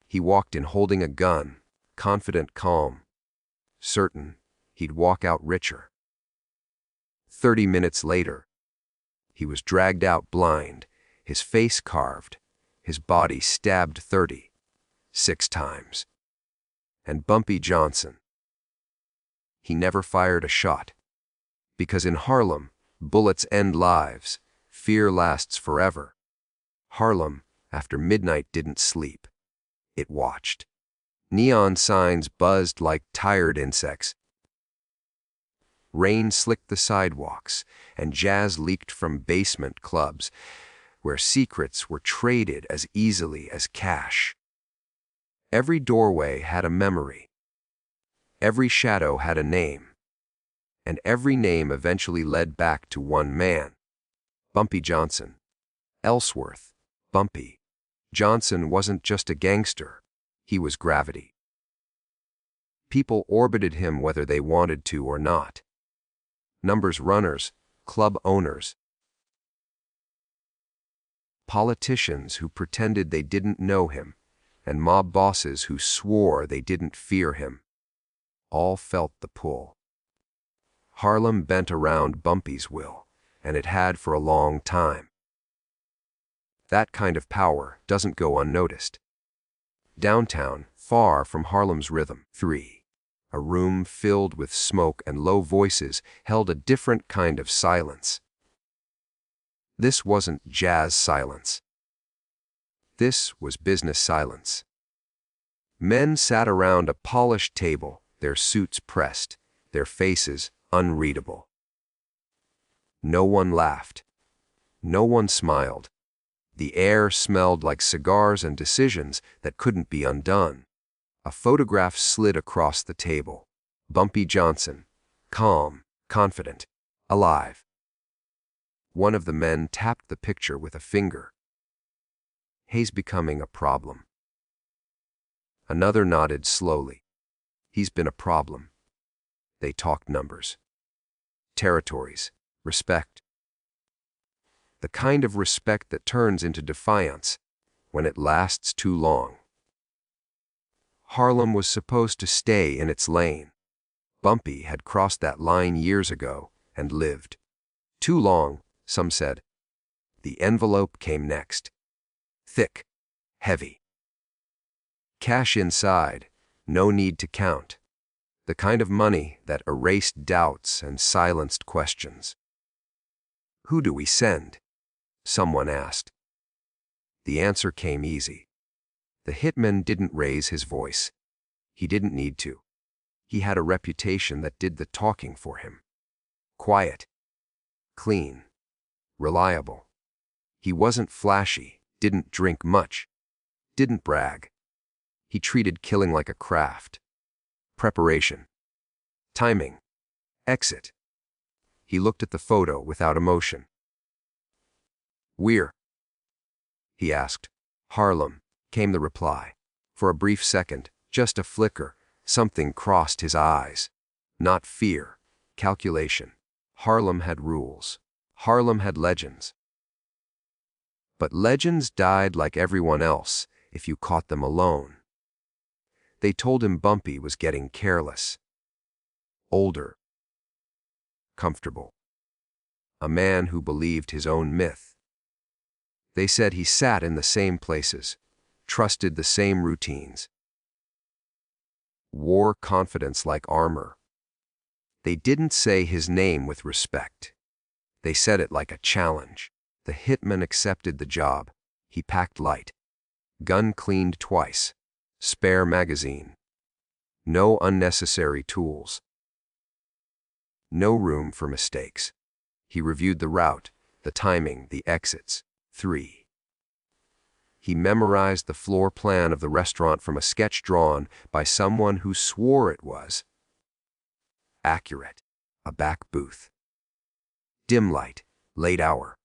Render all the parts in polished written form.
He walked in holding a gun, confident, calm, certain he'd walk out richer. 30 minutes later, he was dragged out blind, his face carved, his body stabbed 36 times. And Bumpy Johnson. He never fired a shot. Because in Harlem, bullets end lives, fear lasts forever. Harlem, after midnight, didn't sleep. It watched. Neon signs buzzed like tired insects. Rain slicked the sidewalks, and jazz leaked from basement clubs, where secrets were traded as easily as cash. Every doorway had a memory. Every shadow had a name. And every name eventually led back to one man. Bumpy Johnson. Ellsworth. Bumpy. Johnson wasn't just a gangster. He was gravity. People orbited him whether they wanted to or not. Numbers runners, club owners, politicians who pretended they didn't know him, and mob bosses who swore they didn't fear him. All felt the pull. Harlem bent around Bumpy's will, and it had for a long time. That kind of power doesn't go unnoticed. Downtown, far from Harlem's rhythm, a room filled with smoke and low voices held a different kind of silence. This wasn't jazz silence. This was business silence. Men sat around a polished table, their suits pressed, their faces unreadable. No one laughed. No one smiled. The air smelled like cigars and decisions that couldn't be undone. A photograph slid across the table. Bumpy Johnson, calm, confident, alive. One of the men tapped the picture with a finger. He's becoming a problem. Another nodded slowly. He's been a problem. They talked numbers, territories, respect. The kind of respect that turns into defiance when it lasts too long. Harlem was supposed to stay in its lane. Bumpy had crossed that line years ago and lived. Too long, some said. The envelope came next. Thick, heavy. Cash inside, no need to count. The kind of money that erased doubts and silenced questions. Who do we send? Someone asked. The answer came easy. The hitman didn't raise his voice. He didn't need to. He had a reputation that did the talking for him. Quiet, clean, reliable. He wasn't flashy, didn't drink much, didn't brag. He treated killing like a craft. Preparation, timing, exit. He looked at the photo without emotion. Where? He asked. Harlem, came the reply. For a brief second, just a flicker, something crossed his eyes. Not fear, calculation. Harlem had rules. Harlem had legends. But legends died like everyone else if you caught them alone. They told him Bumpy was getting careless. Older. Comfortable. A man who believed his own myth. They said he sat in the same places, trusted the same routines. Wore confidence like armor. They didn't say his name with respect. They said it like a challenge. The hitman accepted the job. He packed light. Gun cleaned twice. Spare magazine. No unnecessary tools. No room for mistakes. He reviewed the route, the timing, the exits. 3. He memorized the floor plan of the restaurant from a sketch drawn by someone who swore it was accurate. A back booth. Dim light, late hour.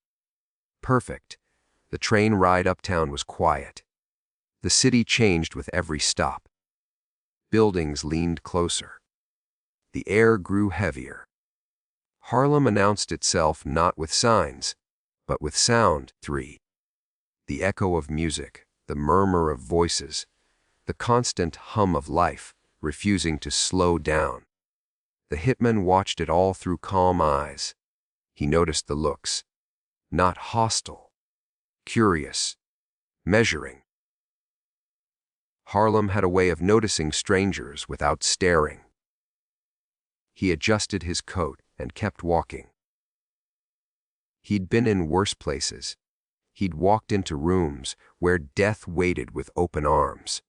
Perfect. The train ride uptown was quiet. The city changed with every stop. Buildings leaned closer. The air grew heavier. Harlem announced itself not with signs, but with sound. 3. The echo of music, the murmur of voices, the constant hum of life, refusing to slow down. The hitman watched it all through calm eyes. He noticed the looks. Not hostile. Curious. Measuring. Harlem had a way of noticing strangers without staring. He adjusted his coat and kept walking. He'd been in worse places. He'd walked into rooms where death waited with open arms.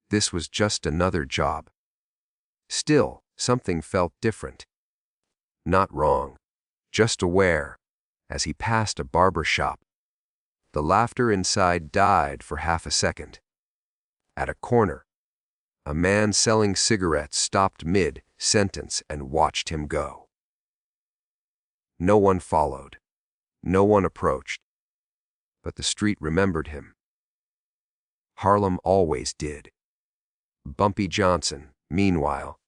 This was just another job. Still, something felt different. Not wrong, just aware. As he passed a barber shop, the laughter inside died for half a second. At a corner, a man selling cigarettes stopped mid-sentence and watched him go. No one followed. No one approached. But the street remembered him. Harlem always did. Bumpy Johnson, meanwhile,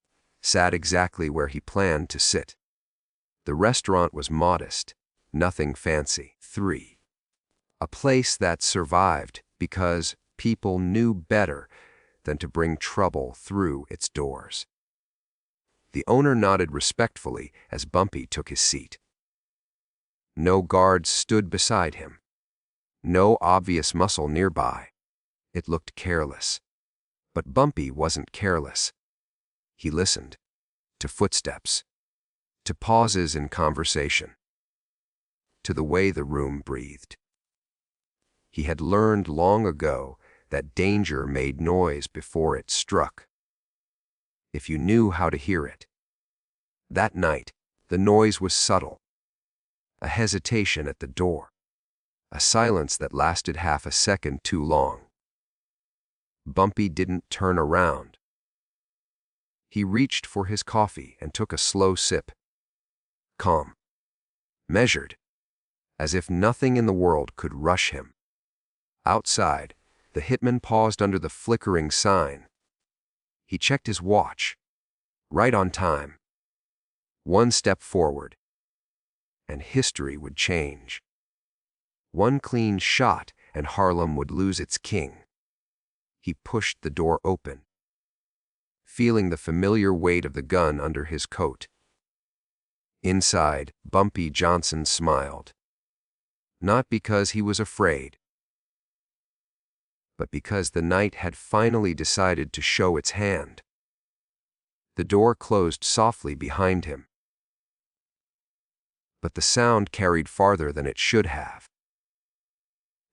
sat exactly where he planned to sit. The restaurant was modest, nothing fancy. 3. A place that survived because people knew better than to bring trouble through its doors. The owner nodded respectfully as Bumpy took his seat. No guards stood beside him. No obvious muscle nearby. It looked careless. But Bumpy wasn't careless. He listened. To footsteps. To pauses in conversation. To the way the room breathed. He had learned long ago that danger made noise before it struck. If you knew how to hear it. That night, the noise was subtle. A hesitation at the door. A silence that lasted half a second too long. Bumpy didn't turn around. He reached for his coffee and took a slow sip. Calm. Measured. As if nothing in the world could rush him. Outside, the hitman paused under the flickering sign. He checked his watch. Right on time. One step forward. And history would change. One clean shot and Harlem would lose its king. He pushed the door open, feeling the familiar weight of the gun under his coat. Inside, Bumpy Johnson smiled. Not because he was afraid, but because the night had finally decided to show its hand. The door closed softly behind him. But the sound carried farther than it should have.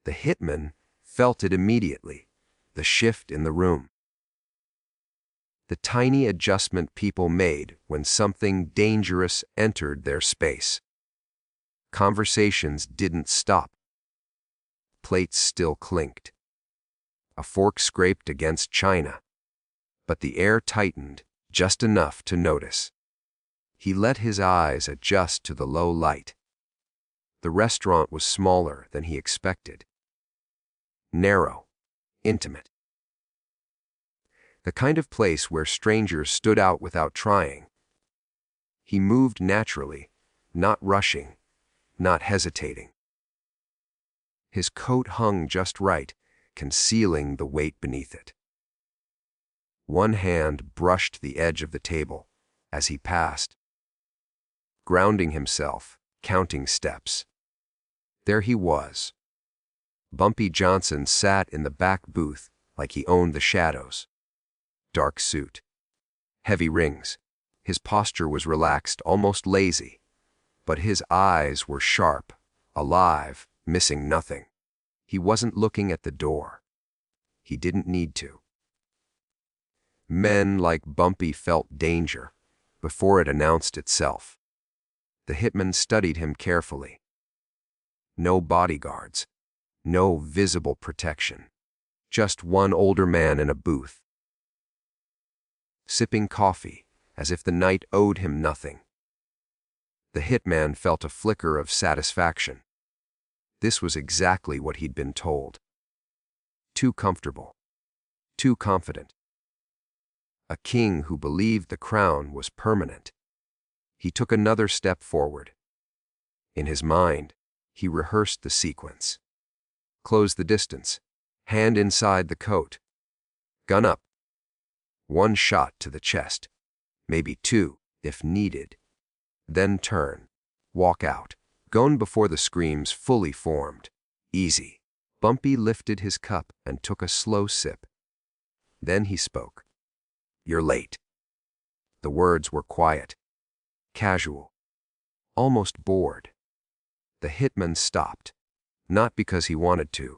The hitman felt it immediately, the shift in the room. The tiny adjustment people made when something dangerous entered their space. Conversations didn't stop. Plates still clinked. A fork scraped against china. But the air tightened just enough to notice. He let his eyes adjust to the low light. The restaurant was smaller than he expected. Narrow, intimate. The kind of place where strangers stood out without trying. He moved naturally, not rushing, not hesitating. His coat hung just right, concealing the weight beneath it. One hand brushed the edge of the table as he passed, grounding himself, counting steps. There he was. Bumpy Johnson sat in the back booth like he owned the shadows. Dark suit. Heavy rings. His posture was relaxed, almost lazy. But his eyes were sharp, alive, missing nothing. He wasn't looking at the door. He didn't need to. Men like Bumpy felt danger before it announced itself. The hitman studied him carefully. No bodyguards. No visible protection. Just one older man in a booth. Sipping coffee, as if the night owed him nothing. The hitman felt a flicker of satisfaction. This was exactly what he'd been told. Too comfortable. Too confident. A king who believed the crown was permanent. He took another step forward. In his mind, he rehearsed the sequence. Close the distance. Hand inside the coat. Gun up. One shot to the chest, maybe two, if needed. Then turn. Walk out. Gun before the screams fully formed. Easy. Bumpy lifted his cup and took a slow sip. Then he spoke. You're late. The words were quiet, casual, almost bored. The hitman stopped, not because he wanted to,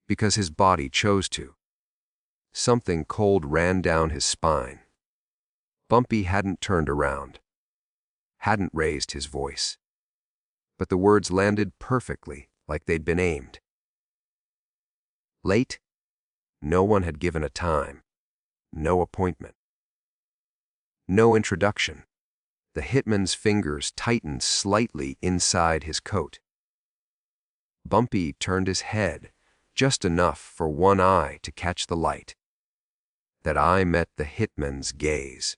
because his body chose to. Something cold ran down his spine. Bumpy hadn't turned around, hadn't raised his voice, but the words landed perfectly, like they'd been aimed. Late? No one had given a time, no appointment, no introduction. The hitman's fingers tightened slightly inside his coat. Bumpy turned his head, just enough for one eye to catch the light. That eye met the hitman's gaze.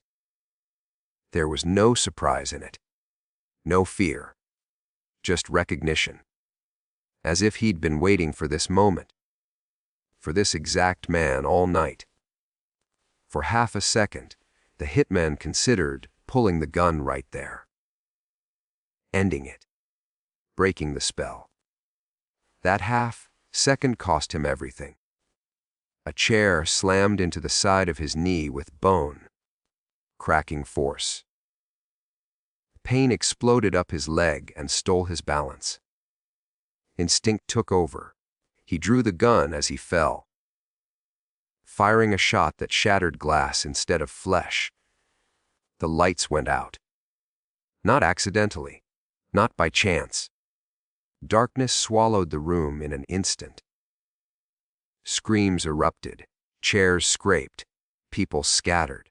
There was no surprise in it, no fear, just recognition, as if he'd been waiting for this moment, for this exact man all night. For half a second, the hitman considered pulling the gun right there, ending it, breaking the spell. That half-second cost him everything. A chair slammed into the side of his knee with bone, cracking force. Pain exploded up his leg and stole his balance. Instinct took over. He drew the gun as he fell, firing a shot that shattered glass instead of flesh. The lights went out. Not accidentally, not by chance. Darkness swallowed the room in an instant. Screams erupted, chairs scraped, people scattered.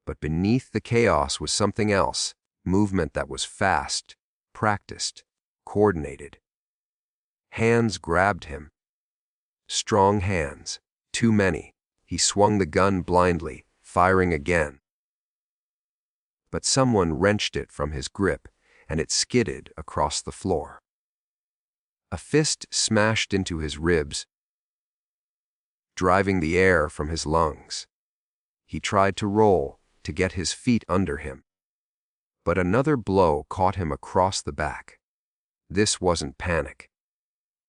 But beneath the chaos was something else, movement that was fast, practiced, coordinated. Hands grabbed him. Strong hands, too many. He swung the gun blindly, firing again. But someone wrenched it from his grip, and it skidded across the floor. A fist smashed into his ribs, driving the air from his lungs. He tried to roll, to get his feet under him. But another blow caught him across the back. This wasn't panic.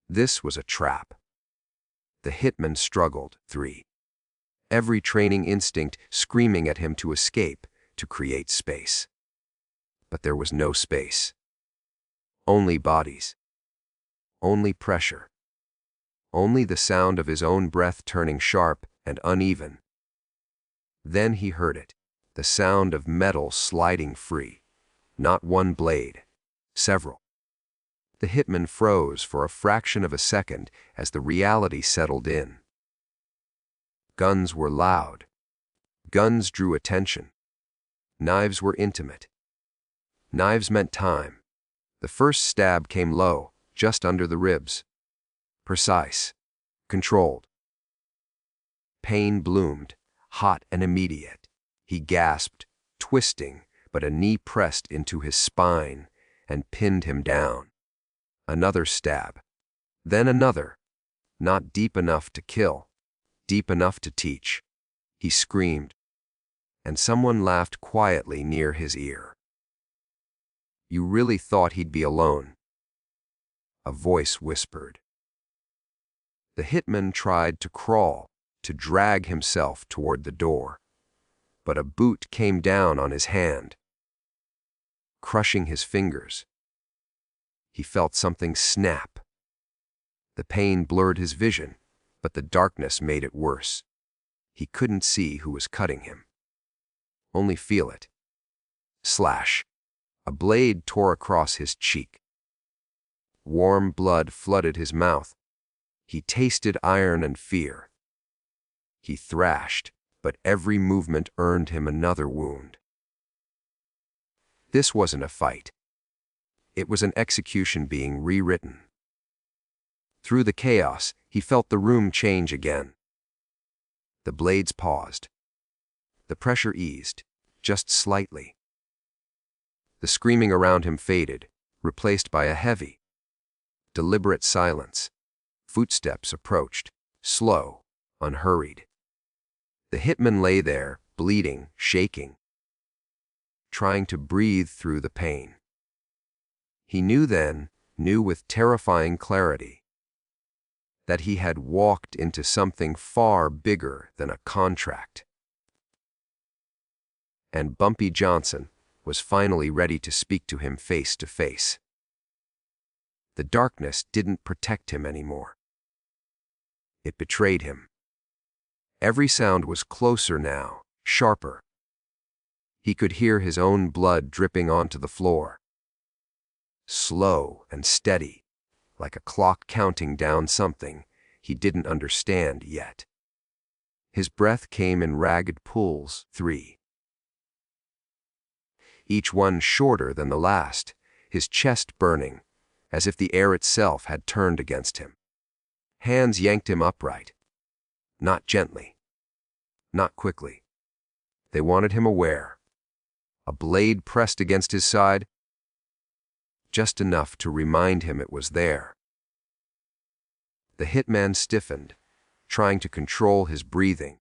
This was a trap. The hitman struggled, every training instinct screaming at him to escape, to create space. But there was no space. Only bodies. Only pressure. Only the sound of his own breath turning sharp and uneven. Then he heard it, the sound of metal sliding free. Not one blade, several. The hitman froze for a fraction of a second as the reality settled in. Guns were loud. Guns drew attention. Knives were intimate. Knives meant time. The first stab came low, just under the ribs. Precise. Controlled. Pain bloomed, hot and immediate. He gasped, twisting, but a knee pressed into his spine and pinned him down. Another stab. Then another. Not deep enough to kill, deep enough to teach. He screamed, and someone laughed quietly near his ear. You really thought he'd be alone? A voice whispered. The hitman tried to crawl, to drag himself toward the door, but a boot came down on his hand, crushing his fingers. He felt something snap. The pain blurred his vision, but the darkness made it worse. He couldn't see who was cutting him. Only feel it. Slash. A blade tore across his cheek. Warm blood flooded his mouth. He tasted iron and fear. He thrashed, but every movement earned him another wound. This wasn't a fight. It was an execution being rewritten. Through the chaos, he felt the room change again. The blades paused. The pressure eased, just slightly. The screaming around him faded, replaced by a heavy, deliberate silence. Footsteps approached, slow, unhurried. The hitman lay there, bleeding, shaking, trying to breathe through the pain. He knew with terrifying clarity, that he had walked into something far bigger than a contract. And Bumpy Johnson was finally ready to speak to him face to face. The darkness didn't protect him anymore. It betrayed him. Every sound was closer now, sharper. He could hear his own blood dripping onto the floor. Slow and steady, like a clock counting down something he didn't understand yet. His breath came in ragged pulls, 3. Each one shorter than the last, his chest burning, as if the air itself had turned against him. Hands yanked him upright. Not gently. Not quickly. They wanted him aware. A blade pressed against his side, just enough to remind him it was there. The hitman stiffened, trying to control his breathing,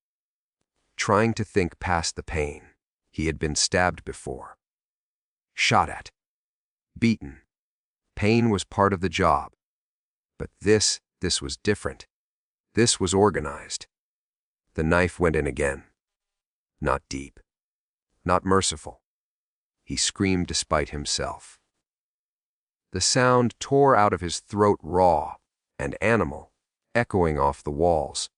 trying to think past the pain. He had been stabbed before. Shot at. Beaten. Pain was part of the job. But this was different. This was organized. The knife went in again. Not deep. Not merciful. He screamed despite himself. The sound tore out of his throat raw and animal, echoing off the walls.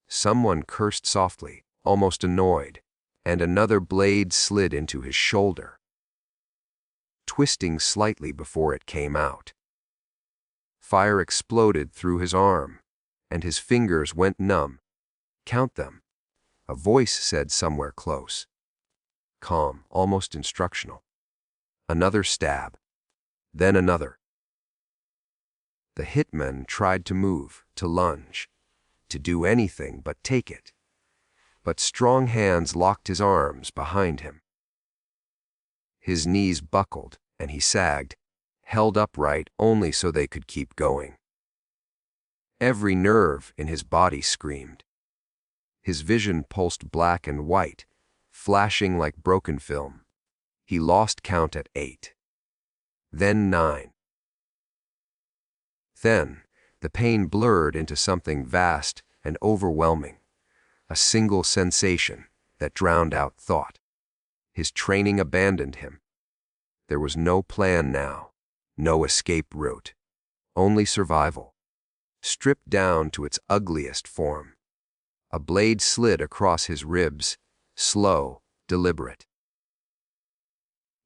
Someone cursed softly, almost annoyed, and another blade slid into his shoulder, twisting slightly before it came out. Fire exploded through his arm, and his fingers went numb. Count them, a voice said somewhere close. Calm, almost instructional. Another stab, then another. The hitman tried to move, to lunge, to do anything but take it. But strong hands locked his arms behind him. His knees buckled, and he sagged, held upright only so they could keep going. Every nerve in his body screamed. His vision pulsed black and white, flashing like broken film. He lost count at 8. Then 9. Then, the pain blurred into something vast and overwhelming, a single sensation that drowned out thought. His training abandoned him. There was no plan now, no escape route, only survival, stripped down to its ugliest form. A blade slid across his ribs, slow, deliberate.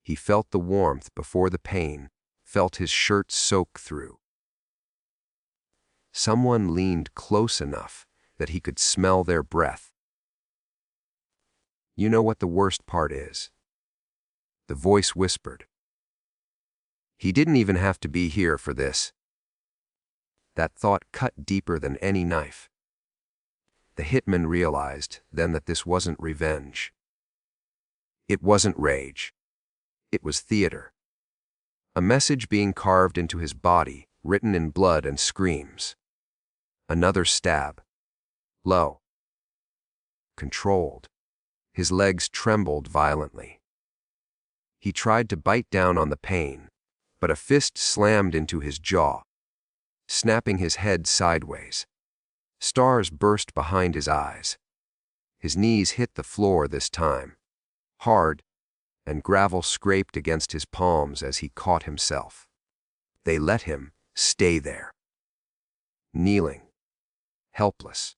He felt the warmth before the pain, felt his shirt soak through. Someone leaned close enough that he could smell their breath. You know what the worst part is? The voice whispered. He didn't even have to be here for this. That thought cut deeper than any knife. The hitman realized then that this wasn't revenge. It wasn't rage. It was theater. A message being carved into his body, written in blood and screams. Another stab. Low. Controlled. His legs trembled violently. He tried to bite down on the pain, but a fist slammed into his jaw, snapping his head sideways. Stars burst behind his eyes. His knees hit the floor this time, hard, and gravel scraped against his palms as he caught himself. They let him stay there, kneeling, helpless.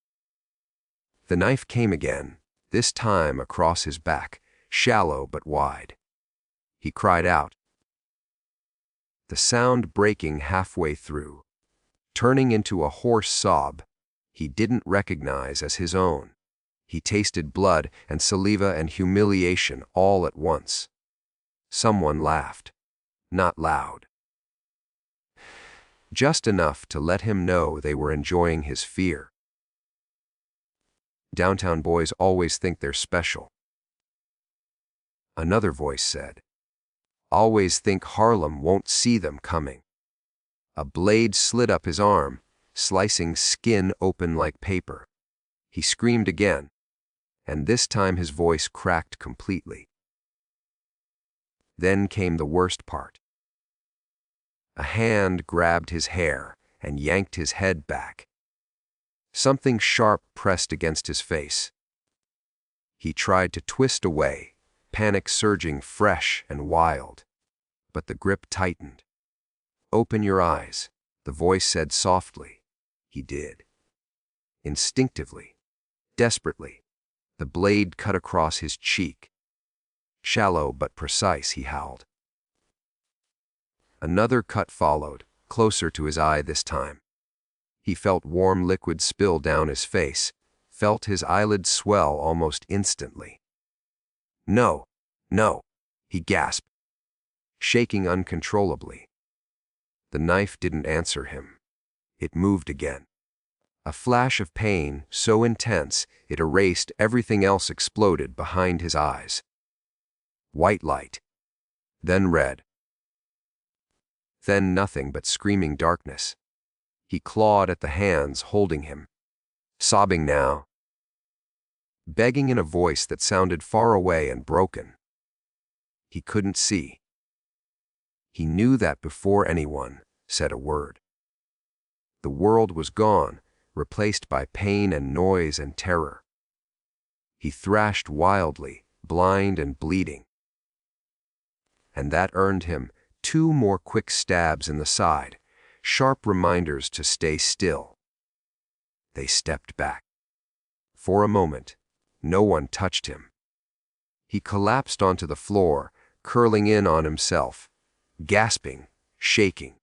The knife came again, this time across his back, shallow but wide. He cried out, the sound breaking halfway through, turning into a hoarse sob he didn't recognize as his own. He tasted blood and saliva and humiliation all at once. Someone laughed, not loud. Just enough to let him know they were enjoying his fear. Downtown boys always think they're special. Another voice said, always think Harlem won't see them coming. A blade slid up his arm, slicing skin open like paper. He screamed again, and this time his voice cracked completely. Then came the worst part. A hand grabbed his hair and yanked his head back. Something sharp pressed against his face. He tried to twist away, panic surging fresh and wild. But the grip tightened. "Open your eyes," the voice said softly. He did. Instinctively, desperately, the blade cut across his cheek. "Shallow but precise," he howled. Another cut followed, closer to his eye this time. He felt warm liquid spill down his face, felt his eyelids swell almost instantly. "No, no," he gasped, shaking uncontrollably. The knife didn't answer him. It moved again. A flash of pain so intense it erased everything else exploded behind his eyes. White light, then red, then nothing but screaming darkness. He clawed at the hands holding him, sobbing now, begging in a voice that sounded far away and broken. He couldn't see. He knew that before anyone said a word. The world was gone, replaced by pain and noise and terror. He thrashed wildly, blind and bleeding. And that earned him 2 more quick stabs in the side, sharp reminders to stay still. They stepped back. For a moment, no one touched him. He collapsed onto the floor, curling in on himself, gasping, shaking,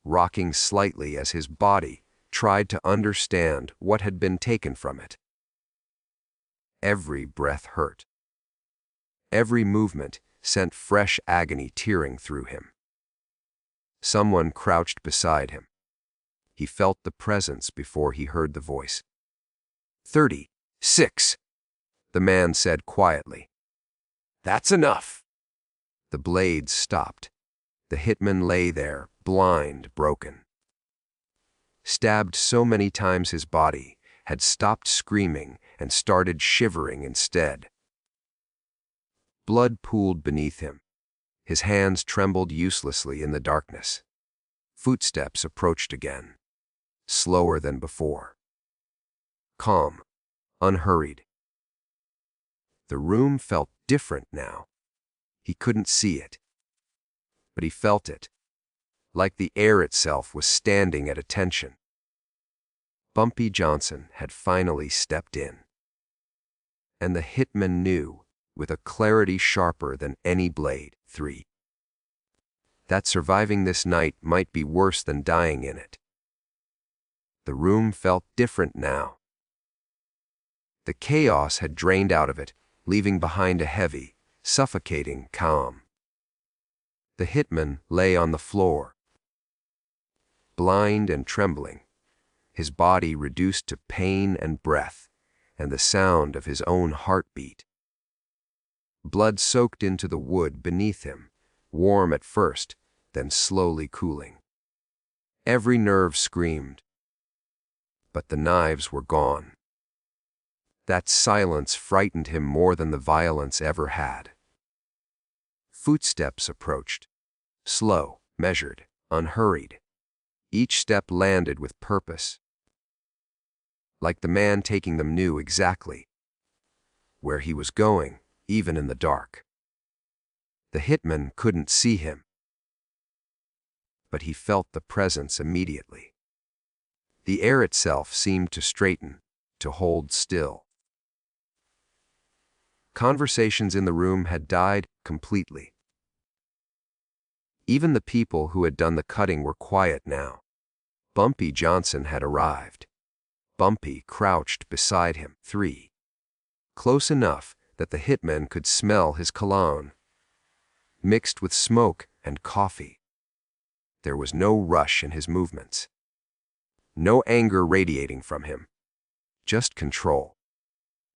rocking slightly as his body tried to understand what had been taken from it. Every breath hurt. Every movement sent fresh agony tearing through him. Someone crouched beside him. He felt the presence before he heard the voice. 36, the man said quietly. "That's enough." The blades stopped. The hitman lay there, blind, broken. Stabbed so many times his body had stopped screaming and started shivering instead. Blood pooled beneath him. His hands trembled uselessly in the darkness. Footsteps approached again, slower than before. Calm, unhurried. The room felt different now. He couldn't see it, but he felt it, like the air itself was standing at attention. Bumpy Johnson had finally stepped in. And the hitman knew, with a clarity sharper than any blade, that surviving this night might be worse than dying in it. The room felt different now. The chaos had drained out of it, leaving behind a heavy, suffocating calm. The hitman lay on the floor, blind and trembling, his body reduced to pain and breath, and the sound of his own heartbeat. Blood soaked into the wood beneath him, warm at first, then slowly cooling. Every nerve screamed. But the knives were gone. That silence frightened him more than the violence ever had. Footsteps approached, slow, measured, unhurried. Each step landed with purpose, like the man taking them knew exactly where he was going, even in the dark. The hitman couldn't see him, but he felt the presence immediately. The air itself seemed to straighten, to hold still. Conversations in the room had died completely. Even the people who had done the cutting were quiet now. Bumpy Johnson had arrived. Bumpy crouched beside him, close enough that the hitman could smell his cologne, mixed with smoke and coffee. There was no rush in his movements, no anger radiating from him, just control,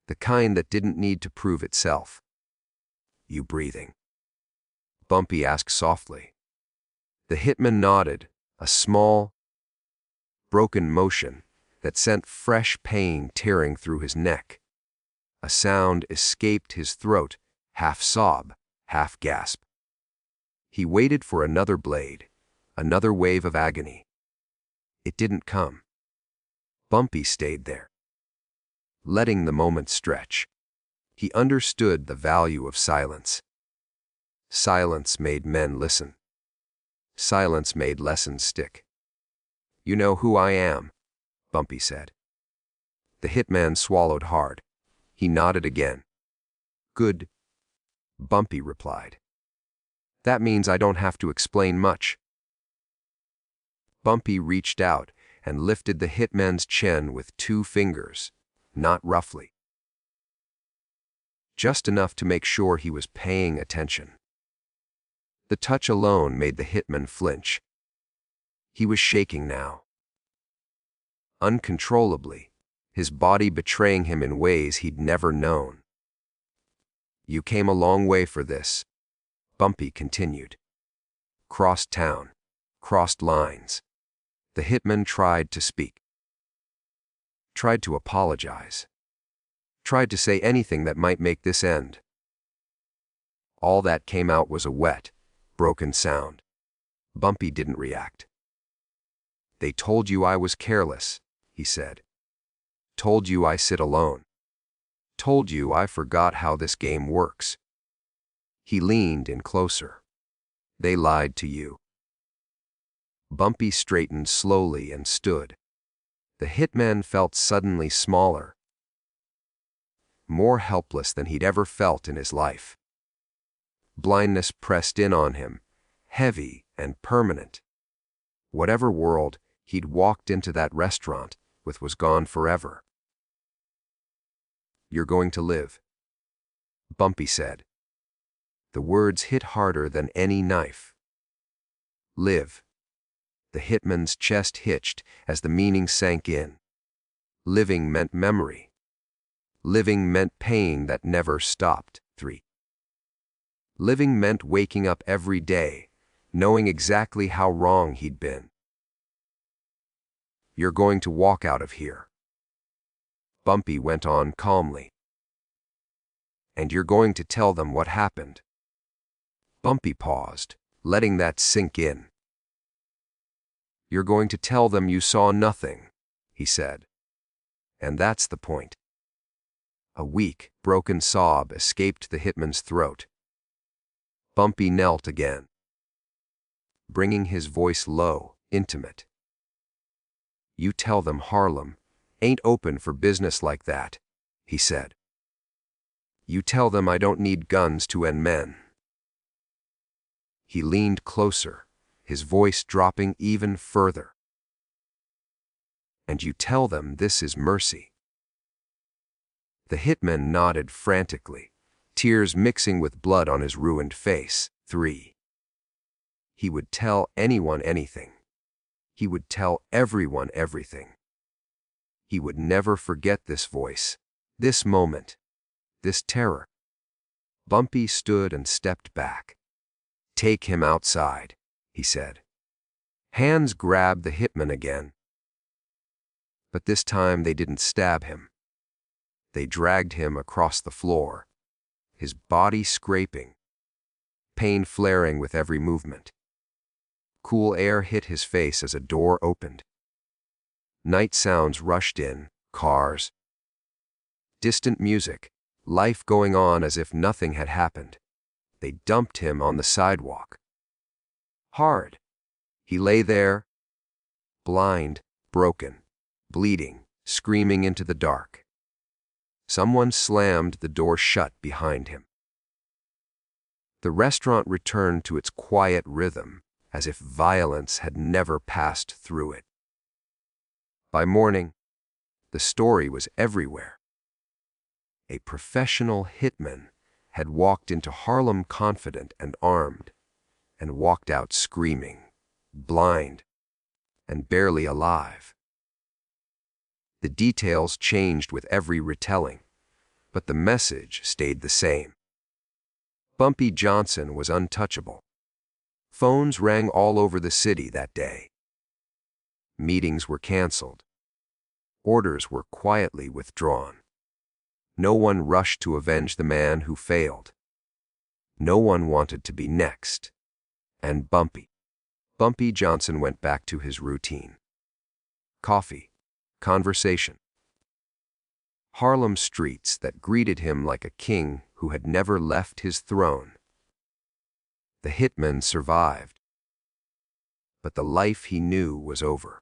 the kind that didn't need to prove itself. "You breathing?" Bumpy asked softly. The hitman nodded, a small, broken motion that sent fresh pain tearing through his neck. A sound escaped his throat, half sob, half gasp. He waited for another blade, another wave of agony. It didn't come. Bumpy stayed there, letting the moment stretch. He understood the value of silence. Silence made men listen. Silence made lessons stick. "You know who I am," Bumpy said. The hitman swallowed hard. He nodded again. "Good," Bumpy replied. "That means I don't have to explain much." Bumpy reached out and lifted the hitman's chin with 2 fingers, not roughly. Just enough to make sure he was paying attention. The touch alone made the hitman flinch. He was shaking now. Uncontrollably, his body betraying him in ways he'd never known. "You came a long way for this," Bumpy continued. "Crossed town, crossed lines." The hitman tried to speak. Tried to apologize. Tried to say anything that might make this end. All that came out was a wet, broken sound. Bumpy didn't react. "They told you I was careless," he said. "Told you I sit alone. Told you I forgot how this game works." He leaned in closer. "They lied to you." Bumpy straightened slowly and stood. The hitman felt suddenly smaller, more helpless than he'd ever felt in his life. Blindness pressed in on him, heavy and permanent. Whatever world he'd walked into that restaurant with was gone forever. "You're going to live," Bumpy said. The words hit harder than any knife. "Live." The hitman's chest hitched as the meaning sank in. Living meant memory. Living meant pain that never stopped. 3. Living meant waking up every day, knowing exactly how wrong he'd been. "You're going to walk out of here," Bumpy went on calmly. "And you're going to tell them what happened." Bumpy paused, letting that sink in. "You're going to tell them you saw nothing," he said. "And that's the point." A weak, broken sob escaped the hitman's throat. Bumpy knelt again, bringing his voice low, intimate. "You tell them Harlem ain't open for business like that," he said. "You tell them I don't need guns to end men." He leaned closer, his voice dropping even further. "And you tell them this is mercy." The hitman nodded frantically, tears mixing with blood on his ruined face. 3. He would tell anyone anything. He would tell everyone everything. He would never forget this voice, this moment, this terror. Bumpy stood and stepped back. "Take him outside," he said. Hands grabbed the hitman again. But this time they didn't stab him. They dragged him across the floor, his body scraping, pain flaring with every movement. Cool air hit his face as a door opened. Night sounds rushed in, cars, distant music, life going on as if nothing had happened. They dumped him on the sidewalk. Hard. He lay there, blind, broken, bleeding, screaming into the dark. Someone slammed the door shut behind him. The restaurant returned to its quiet rhythm, as if violence had never passed through it. By morning, the story was everywhere. A professional hitman had walked into Harlem confident and armed, and walked out screaming, blind, and barely alive. The details changed with every retelling, but the message stayed the same. Bumpy Johnson was untouchable. Phones rang all over the city that day. Meetings were canceled. Orders were quietly withdrawn. No one rushed to avenge the man who failed. No one wanted to be next. And Bumpy Johnson went back to his routine. Coffee, conversation. Harlem streets that greeted him like a king who had never left his throne. The hitman survived, but the life he knew was over.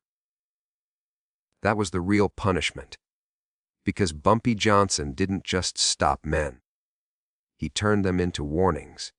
That was the real punishment, because Bumpy Johnson didn't just stop men. He turned them into warnings.